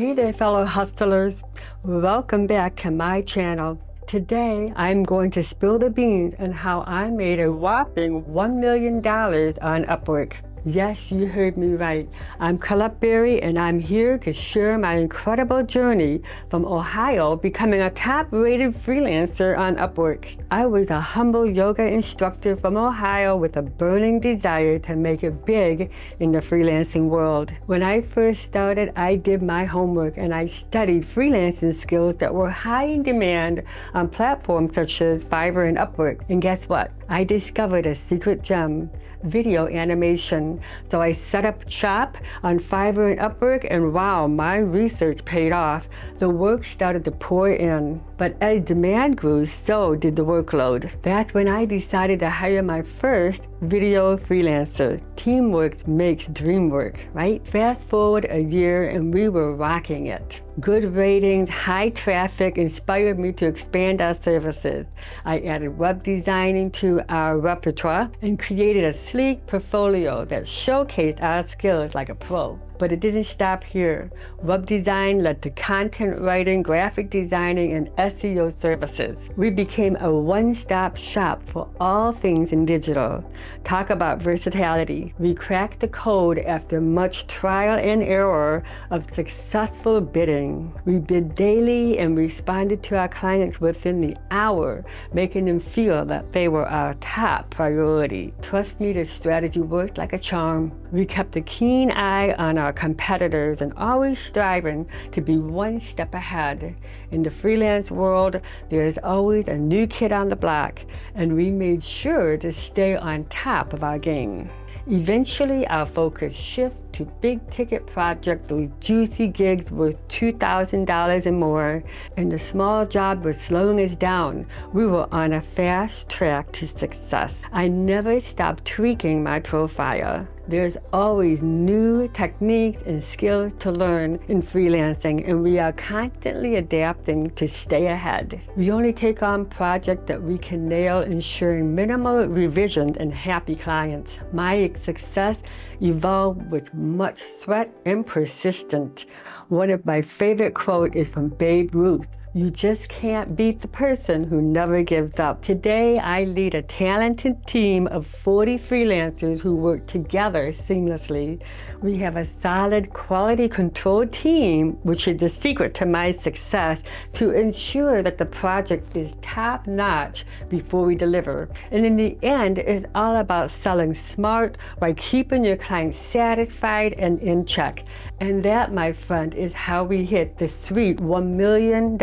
Hey there, fellow hustlers. Welcome back to my channel. Today, I'm going to spill the beans on how I made a whopping $1 million on Upwork. Yes, you heard me right. I'm Colette Berry, and I'm here to share my incredible journey from Ohio becoming a top-rated freelancer on Upwork. I was a humble yoga instructor from Ohio with a burning desire to make it big in the freelancing world. When I first started, I did my homework and I studied freelancing skills that were high in demand on platforms such as Fiverr and Upwork. And guess what? I discovered a secret gem: video animation. So I set up shop on Fiverr and Upwork, and wow, my research paid off. The work started to pour in. But as demand grew, so did the workload. That's when I decided to hire my first video freelancer. Teamwork makes dream work, right? Fast forward a year and we were rocking it. Good ratings, high traffic inspired me to expand our services. I added web designing to our repertoire and created a sleek portfolio that showcased our skills like a pro. But it didn't stop here. Web design led to content writing, graphic designing, and SEO services. We became a one-stop shop for all things in digital. Talk about versatility. We cracked the code after much trial and error of successful bidding. We bid daily and responded to our clients within the hour, making them feel that they were our top priority. Trust me, this strategy worked like a charm. We kept a keen eye on our competitors and always striving to be one step ahead. In the freelance world, there's always a new kid on the block, and we made sure to stay on top of our game. Eventually, our focus shifted to big-ticket projects with juicy gigs worth $2,000 and more, and the small job was slowing us down. We were on a fast track to success. I never stopped tweaking my profile. There's always new techniques and skills to learn in freelancing, and we are constantly adapting to stay ahead. We only take on projects that we can nail, ensuring minimal revisions and happy clients. My success evolved with much sweat and persistence. One of my favorite quotes is from Babe Ruth: "You just can't beat the person who never gives up." Today, I lead a talented team of 40 freelancers who work together seamlessly. We have a solid quality control team, which is the secret to my success, to ensure that the project is top-notch before we deliver. And in the end, it's all about selling smart while keeping your clients satisfied and in check. And that, my friend, is how we hit the sweet $1 million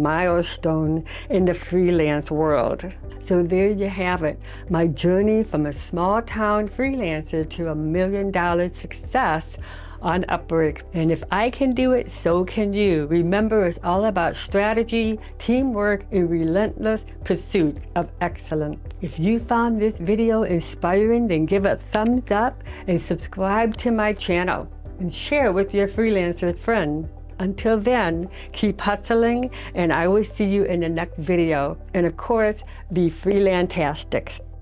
milestone in the freelance world. So there you have it, my journey from a small town freelancer to $1 million success on Upwork. And if I can do it, so can you. Remember, it's all about strategy, teamwork, and relentless pursuit of excellence. If you found this video inspiring, then give it a thumbs up and subscribe to my channel and share with your freelancer friend. Until then, keep hustling, and I will see you in the next video. And of course, be freelantastic.